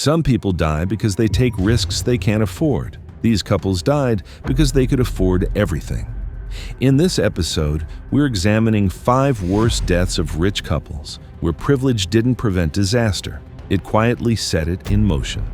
Some people die because they take risks they can't afford. These couples died because they could afford everything. In this episode, we're examining 5 worst deaths of rich couples, where privilege didn't prevent disaster. It quietly set it in motion.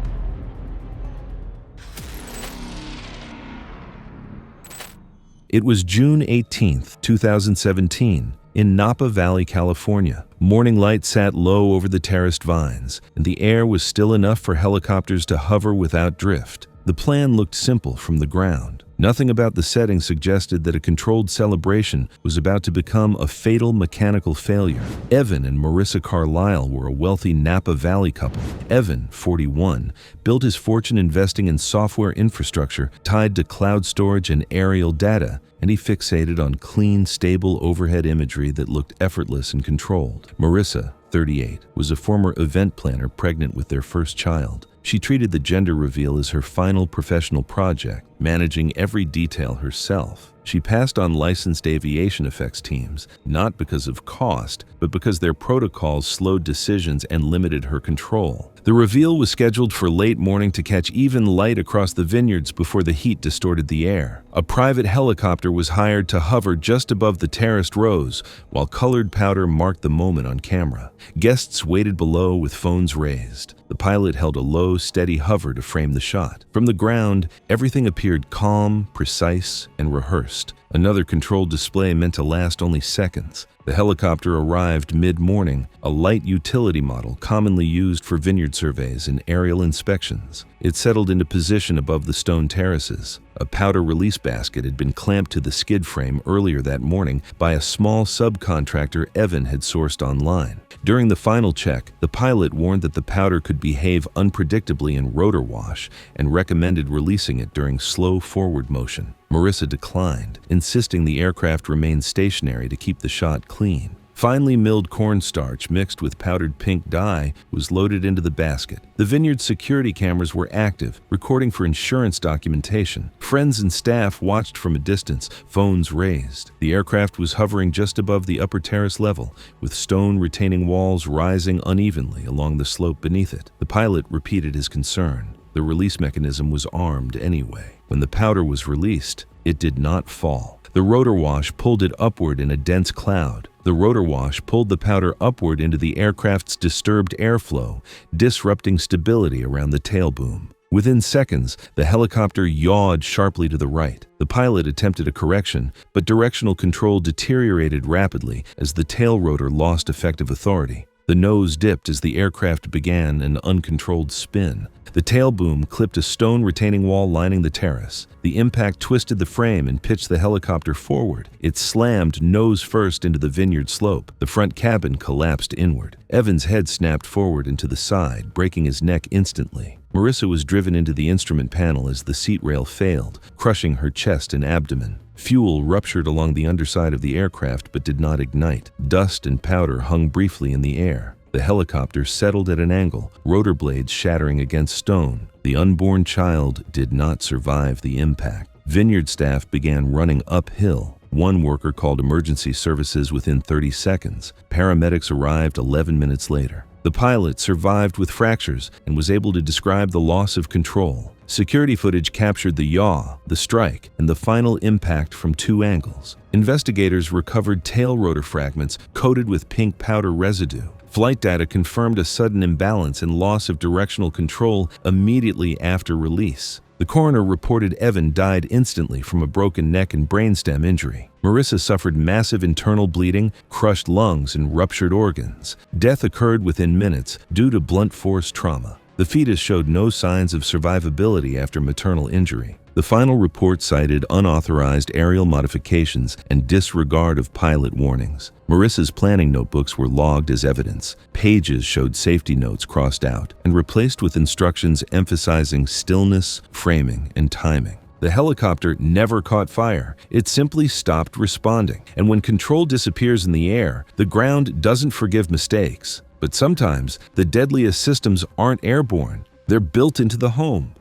It was June 18, 2017, in Napa Valley, California. Morning light sat low over the terraced vines, and the air was still enough for helicopters to hover without drift. The plan looked simple from the ground. Nothing about the setting suggested that a controlled celebration was about to become a fatal mechanical failure. Evan and Marissa Carlisle were a wealthy Napa Valley couple. Evan, 41, built his fortune investing in software infrastructure tied to cloud storage and aerial data, and he fixated on clean, stable overhead imagery that looked effortless and controlled. Marissa, 38, was a former event planner pregnant with their first child. She treated the gender reveal as her final professional project, managing every detail herself. She passed on licensed aviation effects teams, not because of cost, but because their protocols slowed decisions and limited her control. The reveal was scheduled for late morning to catch even light across the vineyards before the heat distorted the air. A private helicopter was hired to hover just above the terraced rows, while colored powder marked the moment on camera. Guests waited below with phones raised. The pilot held a low, steady hover to frame the shot. From the ground, everything appeared calm, precise, and rehearsed. Another controlled display meant to last only seconds. The helicopter arrived mid-morning, a light utility model commonly used for vineyard surveys and aerial inspections. It settled into position above the stone terraces. A powder release basket had been clamped to the skid frame earlier that morning by a small subcontractor Evan had sourced online. During the final check, the pilot warned that the powder could behave unpredictably in rotor wash and recommended releasing it during slow forward motion. Marissa declined, insisting the aircraft remain stationary to keep the shot clean. Finely milled cornstarch mixed with powdered pink dye was loaded into the basket. The vineyard's security cameras were active, recording for insurance documentation. Friends and staff watched from a distance, phones raised. The aircraft was hovering just above the upper terrace level, with stone retaining walls rising unevenly along the slope beneath it. The pilot repeated his concern. The release mechanism was armed anyway. When the powder was released, it did not fall. The rotor wash pulled it upward in a dense cloud. The rotor wash pulled the powder upward into the aircraft's disturbed airflow, disrupting stability around the tail boom. Within seconds, the helicopter yawed sharply to the right. The pilot attempted a correction, but directional control deteriorated rapidly as the tail rotor lost effective authority. The nose dipped as the aircraft began an uncontrolled spin. The tail boom clipped a stone retaining wall lining the terrace. The impact twisted the frame and pitched the helicopter forward. It slammed nose first into the vineyard slope. The front cabin collapsed inward. Evan's head snapped forward and to the side, breaking his neck instantly. Marissa was driven into the instrument panel as the seat rail failed, crushing her chest and abdomen. Fuel ruptured along the underside of the aircraft but did not ignite. Dust and powder hung briefly in the air. The helicopter settled at an angle, rotor blades shattering against stone. The unborn child did not survive the impact. Vineyard staff began running uphill. One worker called emergency services within 30 seconds. Paramedics arrived 11 minutes later. The pilot survived with fractures and was able to describe the loss of control. Security footage captured the yaw, the strike, and the final impact from 2 angles. Investigators recovered tail rotor fragments coated with pink powder residue. Flight data confirmed a sudden imbalance and loss of directional control immediately after release. The coroner reported Evan died instantly from a broken neck and brainstem injury. Marissa suffered massive internal bleeding, crushed lungs, and ruptured organs. Death occurred within minutes due to blunt force trauma. The fetus showed no signs of survivability after maternal injury. The final report cited unauthorized aerial modifications and disregard of pilot warnings. Marissa's planning notebooks were logged as evidence. Pages showed safety notes crossed out and replaced with instructions emphasizing stillness, framing, and timing. The helicopter never caught fire. It simply stopped responding. And when control disappears in the air, the ground doesn't forgive mistakes. But sometimes, the deadliest systems aren't airborne. They're built into the home.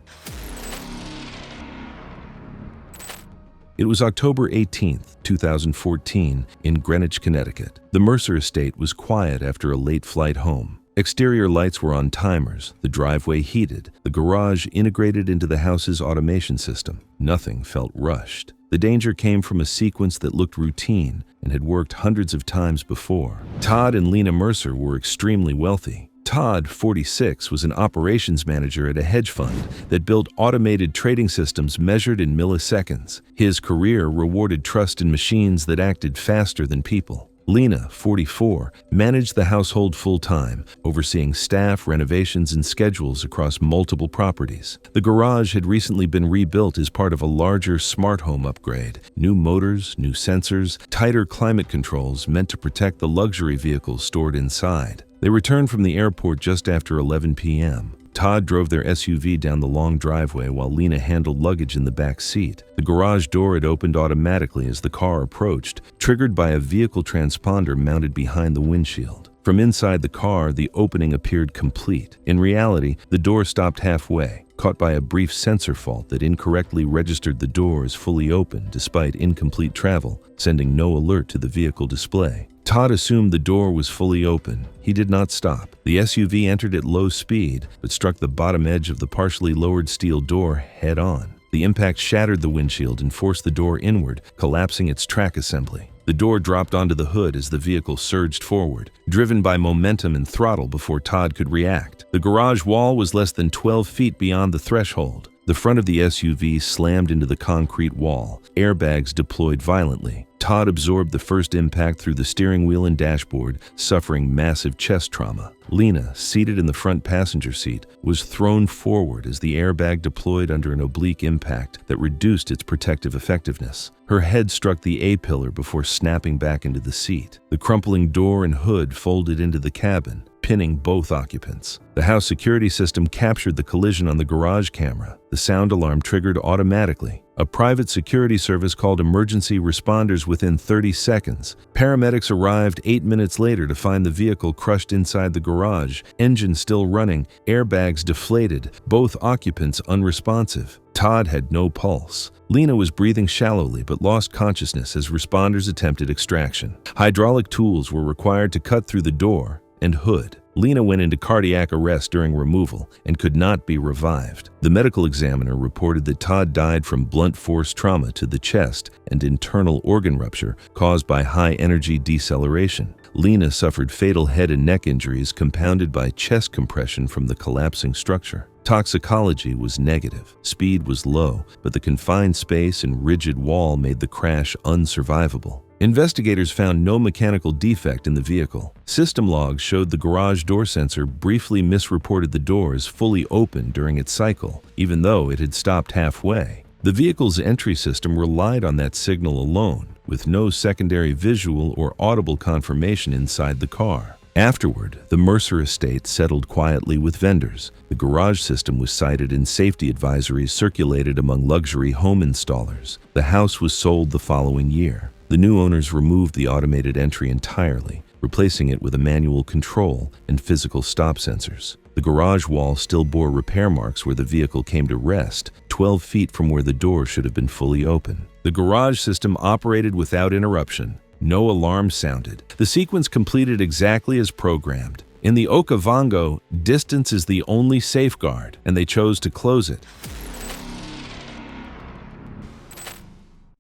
It was October 18, 2014, in Greenwich, Connecticut. The Mercer estate was quiet after a late flight home. Exterior lights were on timers, the driveway heated, the garage integrated into the house's automation system. Nothing felt rushed. The danger came from a sequence that looked routine and had worked hundreds of times before. Todd and Lena Mercer were extremely wealthy. Todd, 46, was an operations manager at a hedge fund that built automated trading systems measured in milliseconds. His career rewarded trust in machines that acted faster than people. Lena, 44, managed the household full-time, overseeing staff, renovations, and schedules across multiple properties. The garage had recently been rebuilt as part of a larger smart home upgrade. New motors, new sensors, tighter climate controls meant to protect the luxury vehicles stored inside. They returned from the airport just after 11 p.m. Todd drove their SUV down the long driveway while Lena handled luggage in the back seat. The garage door had opened automatically as the car approached, triggered by a vehicle transponder mounted behind the windshield. From inside the car, the opening appeared complete. In reality, the door stopped halfway, caught by a brief sensor fault that incorrectly registered the door as fully open despite incomplete travel, sending no alert to the vehicle display. Todd assumed the door was fully open. He did not stop. The SUV entered at low speed, but struck the bottom edge of the partially lowered steel door head-on. The impact shattered the windshield and forced the door inward, collapsing its track assembly. The door dropped onto the hood as the vehicle surged forward, driven by momentum and throttle before Todd could react. The garage wall was less than 12 feet beyond the threshold. The front of the SUV slammed into the concrete wall. Airbags deployed violently. Todd absorbed the first impact through the steering wheel and dashboard, suffering massive chest trauma. Lena, seated in the front passenger seat, was thrown forward as the airbag deployed under an oblique impact that reduced its protective effectiveness. Her head struck the A-pillar before snapping back into the seat. The crumpling door and hood folded into the cabin, pinning both occupants. The house security system captured the collision on the garage camera. The sound alarm triggered automatically. A private security service called emergency responders within 30 seconds. Paramedics arrived 8 minutes later to find the vehicle crushed inside the garage, engine still running, airbags deflated, both occupants unresponsive. Todd had no pulse. Lena was breathing shallowly but lost consciousness as responders attempted extraction. Hydraulic tools were required to cut through the door and hood. Lena went into cardiac arrest during removal and could not be revived. The medical examiner reported that Todd died from blunt force trauma to the chest and internal organ rupture caused by high-energy deceleration. Lena suffered fatal head and neck injuries compounded by chest compression from the collapsing structure. Toxicology was negative. Speed was low, but the confined space and rigid wall made the crash unsurvivable. Investigators found no mechanical defect in the vehicle. System logs showed the garage door sensor briefly misreported the door as fully open during its cycle, even though it had stopped halfway. The vehicle's entry system relied on that signal alone, with no secondary visual or audible confirmation inside the car. Afterward, the Mercer estate settled quietly with vendors. The garage system was cited in safety advisories circulated among luxury home installers. The house was sold the following year. The new owners removed the automated entry entirely, replacing it with a manual control and physical stop sensors. The garage wall still bore repair marks where the vehicle came to rest, 12 feet from where the door should have been fully open. The garage system operated without interruption. No alarm sounded. The sequence completed exactly as programmed. In the Okavango, distance is the only safeguard, and they chose to close it.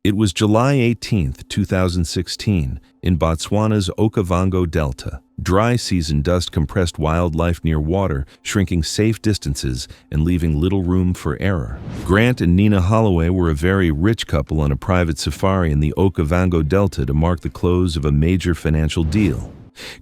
It was July 18, 2016, in Botswana's Okavango Delta. Dry season dust compressed wildlife near water, shrinking safe distances and leaving little room for error. Grant and Nina Holloway were a very rich couple on a private safari in the Okavango Delta to mark the close of a major financial deal.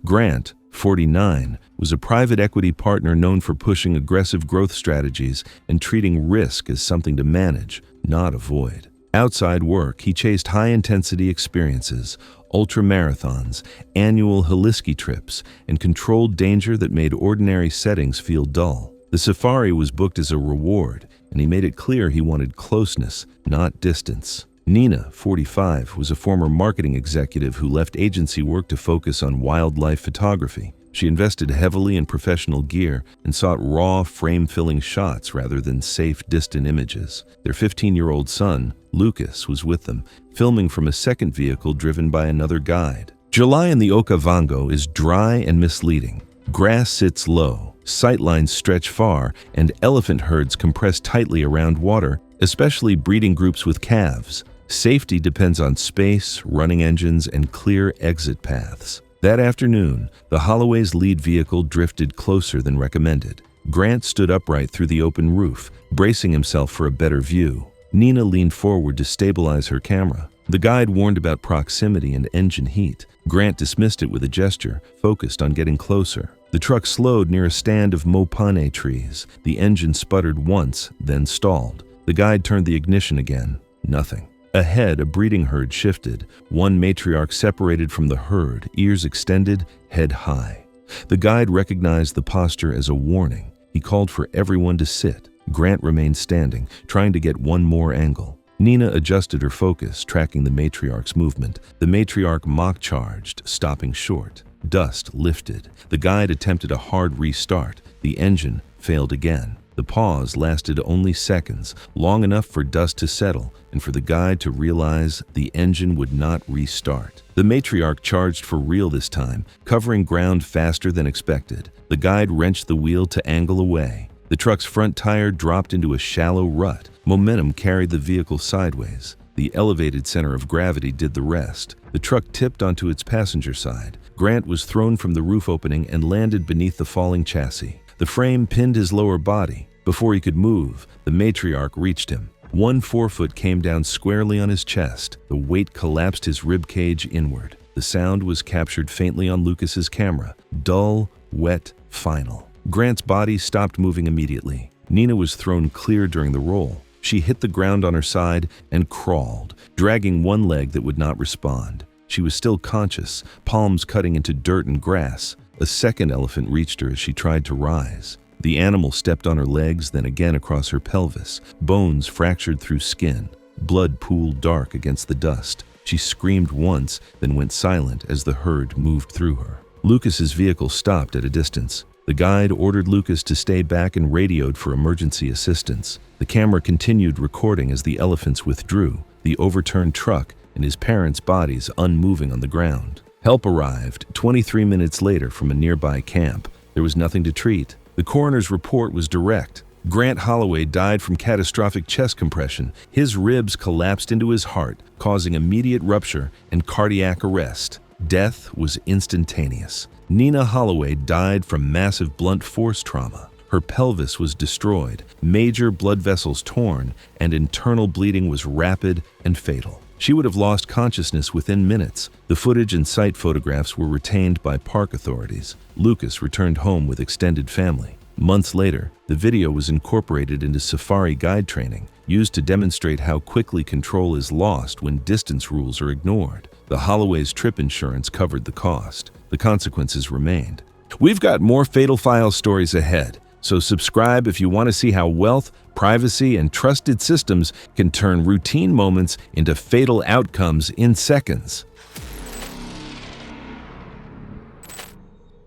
Grant, 49, was a private equity partner known for pushing aggressive growth strategies and treating risk as something to manage, not avoid. Outside work, he chased high-intensity experiences, ultra-marathons, annual Heliski trips, and controlled danger that made ordinary settings feel dull. The safari was booked as a reward, and he made it clear he wanted closeness, not distance. Nina, 45, was a former marketing executive who left agency work to focus on wildlife photography. She invested heavily in professional gear and sought raw, frame-filling shots rather than safe, distant images. Their 15-year-old son, Lucas, was with them, filming from a second vehicle driven by another guide. July in the Okavango is dry and misleading. Grass sits low, sightlines stretch far, and elephant herds compress tightly around water, especially breeding groups with calves. Safety depends on space, running engines, and clear exit paths. That afternoon, the Holloway's lead vehicle drifted closer than recommended. Grant stood upright through the open roof, bracing himself for a better view. Nina leaned forward to stabilize her camera. The guide warned about proximity and engine heat. Grant dismissed it with a gesture, focused on getting closer. The truck slowed near a stand of mopane trees. The engine sputtered once, then stalled. The guide turned the ignition again. Nothing. Ahead, a breeding herd shifted. One matriarch separated from the herd, ears extended, head high. The guide recognized the posture as a warning. He called for everyone to sit. Grant remained standing, trying to get one more angle. Nina adjusted her focus, tracking the matriarch's movement. The matriarch mock-charged, stopping short. Dust lifted. The guide attempted a hard restart. The engine failed again. The pause lasted only seconds, long enough for dust to settle and for the guide to realize the engine would not restart. The matriarch charged for real this time, covering ground faster than expected. The guide wrenched the wheel to angle away. The truck's front tire dropped into a shallow rut. Momentum carried the vehicle sideways. The elevated center of gravity did the rest. The truck tipped onto its passenger side. Grant was thrown from the roof opening and landed beneath the falling chassis. The frame pinned his lower body. Before he could move, the matriarch reached him. One forefoot came down squarely on his chest. The weight collapsed his rib cage inward. The sound was captured faintly on Lucas's camera. Dull, wet, final. Grant's body stopped moving immediately. Nina was thrown clear during the roll. She hit the ground on her side and crawled, dragging one leg that would not respond. She was still conscious, palms cutting into dirt and grass. A second elephant reached her as she tried to rise. The animal stepped on her legs, then again across her pelvis. Bones fractured through skin. Blood pooled dark against the dust. She screamed once, then went silent as the herd moved through her. Lucas's vehicle stopped at a distance. The guide ordered Lucas to stay back and radioed for emergency assistance. The camera continued recording as the elephants withdrew, the overturned truck and his parents' bodies unmoving on the ground. Help arrived 23 minutes later from a nearby camp. There was nothing to treat. The coroner's report was direct. Grant Holloway died from catastrophic chest compression. His ribs collapsed into his heart, causing immediate rupture and cardiac arrest. Death was instantaneous. Nina Holloway died from massive blunt force trauma. Her pelvis was destroyed, major blood vessels torn, and internal bleeding was rapid and fatal. She would have lost consciousness within minutes. The footage and site photographs were retained by park authorities. Lucas returned home with extended family. Months later, the video was incorporated into safari guide training, used to demonstrate how quickly control is lost when distance rules are ignored. The Holloway's trip insurance covered the cost. The consequences remained. We've got more Fatal Files stories ahead, so subscribe if you want to see how wealth, privacy, and trusted systems can turn routine moments into fatal outcomes in seconds.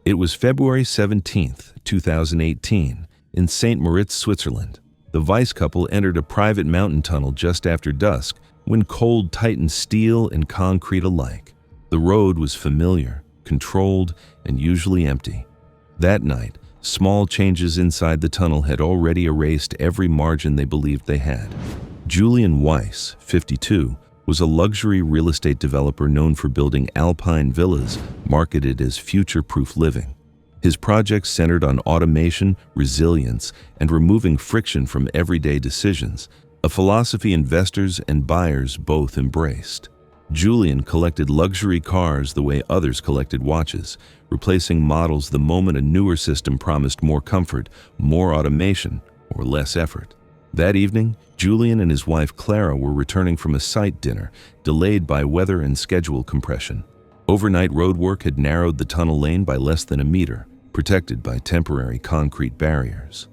It was February 17th, 2018, in St. Moritz, Switzerland. The Weiss couple entered a private mountain tunnel just after dusk when cold tightened steel and concrete alike. The road was familiar, controlled, and usually empty. That night, small changes inside the tunnel had already erased every margin they believed they had. Julian Weiss, 52, was a luxury real estate developer known for building alpine villas marketed as future-proof living. His projects centered on automation, resilience, and removing friction from everyday decisions, a philosophy investors and buyers both embraced. Julian collected luxury cars the way others collected watches, replacing models the moment a newer system promised more comfort, more automation, or less effort. That evening, Julian and his wife Clara were returning from a site dinner, delayed by weather and schedule compression. Overnight roadwork had narrowed the tunnel lane by less than a meter, protected by temporary concrete barriers.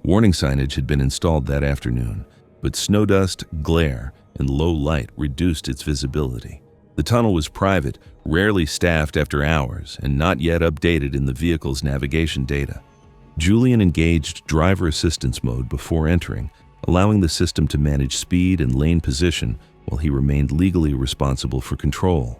Warning signage had been installed that afternoon, but snow dust, glare, and low light reduced its visibility. The tunnel was private, rarely staffed after hours, and not yet updated in the vehicle's navigation data. Julian engaged driver assistance mode before entering, allowing the system to manage speed and lane position while he remained legally responsible for control.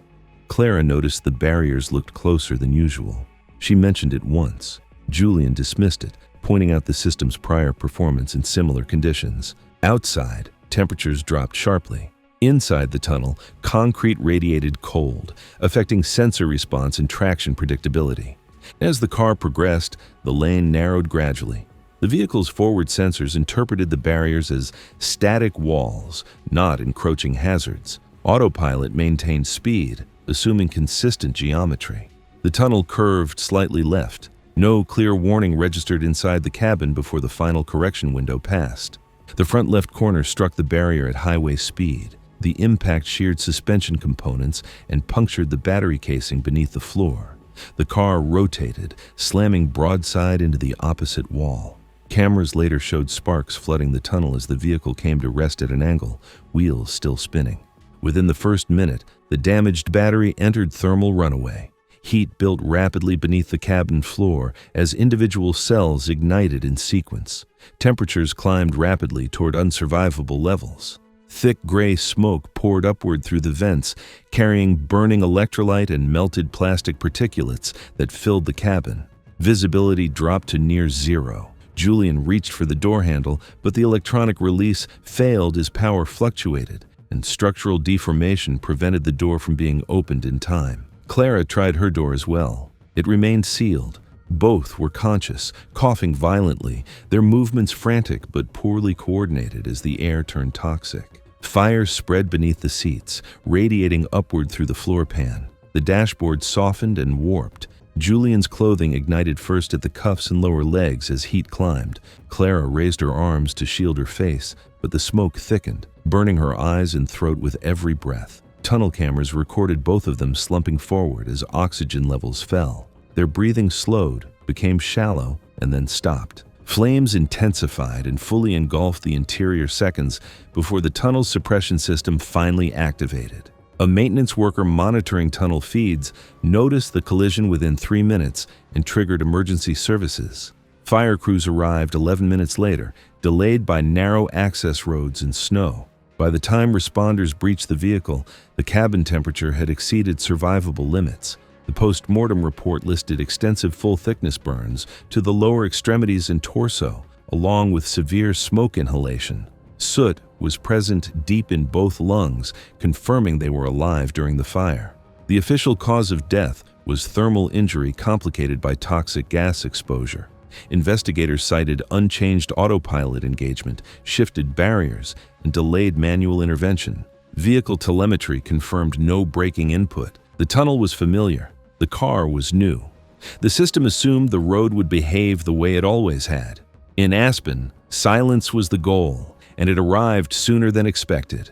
Clara noticed the barriers looked closer than usual. She mentioned it once. Julian dismissed it, pointing out the system's prior performance in similar conditions. Outside, temperatures dropped sharply. Inside the tunnel, concrete radiated cold, affecting sensor response and traction predictability. As the car progressed, the lane narrowed gradually. The vehicle's forward sensors interpreted the barriers as static walls, not encroaching hazards. Autopilot maintained speed, assuming consistent geometry. The tunnel curved slightly left. No clear warning registered inside the cabin before the final correction window passed. The front left corner struck the barrier at highway speed. The impact sheared suspension components and punctured the battery casing beneath the floor. The car rotated, slamming broadside into the opposite wall. Cameras later showed sparks flooding the tunnel as the vehicle came to rest at an angle, wheels still spinning. Within the first minute, the damaged battery entered thermal runaway. Heat built rapidly beneath the cabin floor as individual cells ignited in sequence. Temperatures climbed rapidly toward unsurvivable levels. Thick gray smoke poured upward through the vents, carrying burning electrolyte and melted plastic particulates that filled the cabin. Visibility dropped to near zero. Julian reached for the door handle, but the electronic release failed as power fluctuated, and structural deformation prevented the door from being opened in time. Clara tried her door as well. It remained sealed. Both were conscious, coughing violently, their movements frantic but poorly coordinated as the air turned toxic. Fire spread beneath the seats, radiating upward through the floor pan. The dashboard softened and warped. Julian's clothing ignited first at the cuffs and lower legs as heat climbed. Clara raised her arms to shield her face, but the smoke thickened, burning her eyes and throat with every breath. Tunnel cameras recorded both of them slumping forward as oxygen levels fell. Their breathing slowed, became shallow, and then stopped. Flames intensified and fully engulfed the interior seconds before the tunnel's suppression system finally activated. A maintenance worker monitoring tunnel feeds noticed the collision within 3 minutes and triggered emergency services. Fire crews arrived 11 minutes later, delayed by narrow access roads and snow. By the time responders breached the vehicle, the cabin temperature had exceeded survivable limits. The post-mortem report listed extensive full-thickness burns to the lower extremities and torso, along with severe smoke inhalation. Soot was present deep in both lungs, confirming they were alive during the fire. The official cause of death was thermal injury complicated by toxic gas exposure. Investigators cited unchanged autopilot engagement, shifted barriers, and delayed manual intervention. Vehicle telemetry confirmed no braking input. The tunnel was familiar. The car was new. The system assumed the road would behave the way it always had. In Aspen, silence was the goal, and it arrived sooner than expected.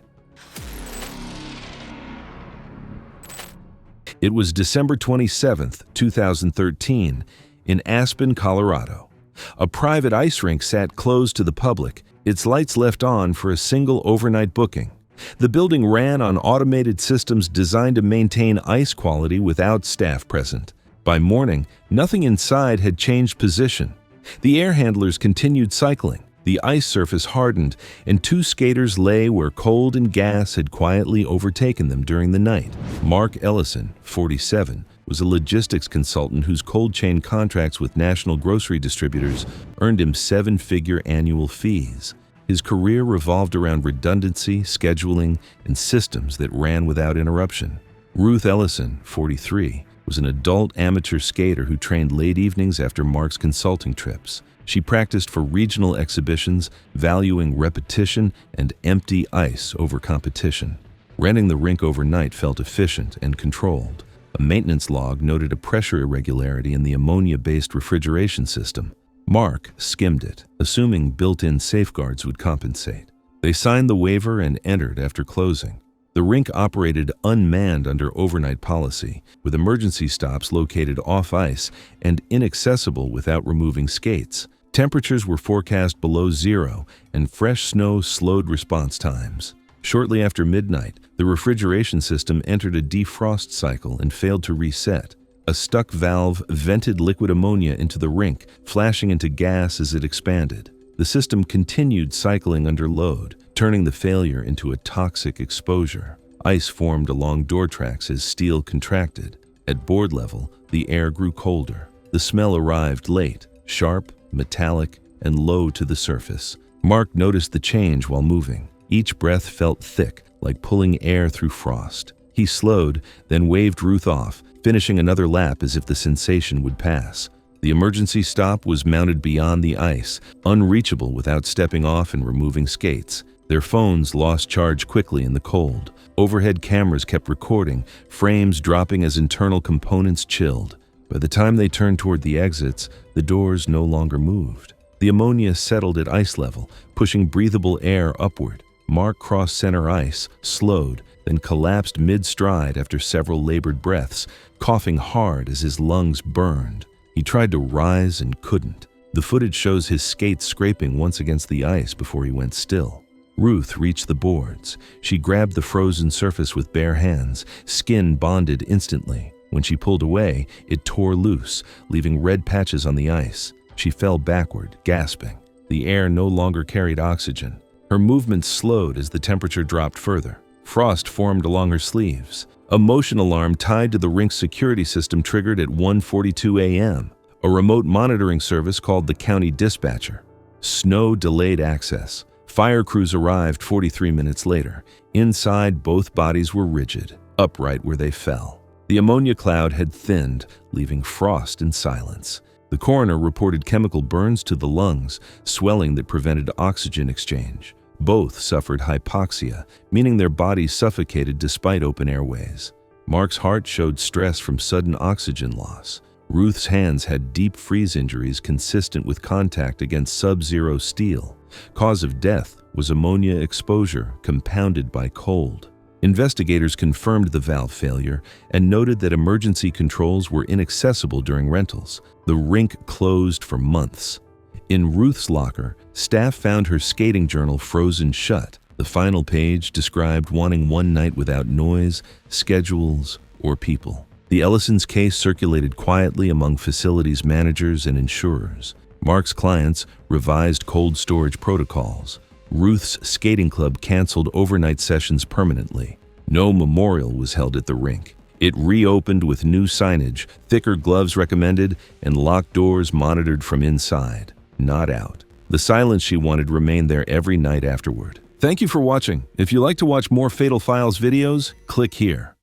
It was December 27, 2013, in Aspen, Colorado. A private ice rink sat closed to the public, its lights left on for a single overnight booking. The building ran on automated systems designed to maintain ice quality without staff present. By morning, nothing inside had changed position. The air handlers continued cycling. The ice surface hardened, and 2 skaters lay where cold and gas had quietly overtaken them during the night. Mark Ellison, 47, was a logistics consultant whose cold chain contracts with national grocery distributors earned him 7-figure annual fees. His career revolved around redundancy, scheduling, and systems that ran without interruption. Ruth Ellison, 43, was an adult amateur skater who trained late evenings after Mark's consulting trips. She practiced for regional exhibitions, valuing repetition and empty ice over competition. Renting the rink overnight felt efficient and controlled. A maintenance log noted a pressure irregularity in the ammonia-based refrigeration system. Mark skimmed it, assuming built-in safeguards would compensate. They signed the waiver and entered after closing. The rink operated unmanned under overnight policy, with emergency stops located off ice and inaccessible without removing skates. Temperatures were forecast below zero, and fresh snow slowed response times. Shortly after midnight, the refrigeration system entered a defrost cycle and failed to reset. A stuck valve vented liquid ammonia into the rink, flashing into gas as it expanded. The system continued cycling under load, turning the failure into a toxic exposure. Ice formed along door tracks as steel contracted. At board level, the air grew colder. The smell arrived late, sharp, metallic, and low to the surface. Mark noticed the change while moving. Each breath felt thick, like pulling air through frost. He slowed, then waved Ruth off, finishing another lap as if the sensation would pass. The emergency stop was mounted beyond the ice, unreachable without stepping off and removing skates. Their phones lost charge quickly in the cold. Overhead cameras kept recording, frames dropping as internal components chilled. By the time they turned toward the exits, the doors no longer moved. The ammonia settled at ice level, pushing breathable air upward. Mark crossed center ice, slowed, then collapsed mid-stride after several labored breaths, coughing hard as his lungs burned. He tried to rise and couldn't. The footage shows his skates scraping once against the ice before he went still. Ruth reached the boards. She grabbed the frozen surface with bare hands, skin bonded instantly. When she pulled away, it tore loose, leaving red patches on the ice. She fell backward, gasping. The air no longer carried oxygen. Her movements slowed as the temperature dropped further. Frost formed along her sleeves. A motion alarm tied to the rink's security system triggered at 1:42 a.m. A remote monitoring service called the county dispatcher. Snow delayed access. Fire crews arrived 43 minutes later. Inside, both bodies were rigid, upright where they fell. The ammonia cloud had thinned, leaving frost and silence. The coroner reported chemical burns to the lungs, swelling that prevented oxygen exchange. Both suffered hypoxia, meaning their bodies suffocated despite open airways. Mark's heart showed stress from sudden oxygen loss. Ruth's hands had deep freeze injuries consistent with contact against sub-zero steel. Cause of death was ammonia exposure, compounded by cold. Investigators confirmed the valve failure and noted that emergency controls were inaccessible during rentals. The rink closed for months. In Ruth's locker, staff found her skating journal frozen shut. The final page described wanting one night without noise, schedules, or people. The Ellisons' case circulated quietly among facilities managers and insurers. Mark's clients revised cold storage protocols. Ruth's skating club canceled overnight sessions permanently. No memorial was held at the rink. It reopened with new signage, thicker gloves recommended, and locked doors monitored from inside, not out. The silence she wanted remained there every night afterward. Thank you for watching. If you'd like to watch more Fatal Files videos, click here.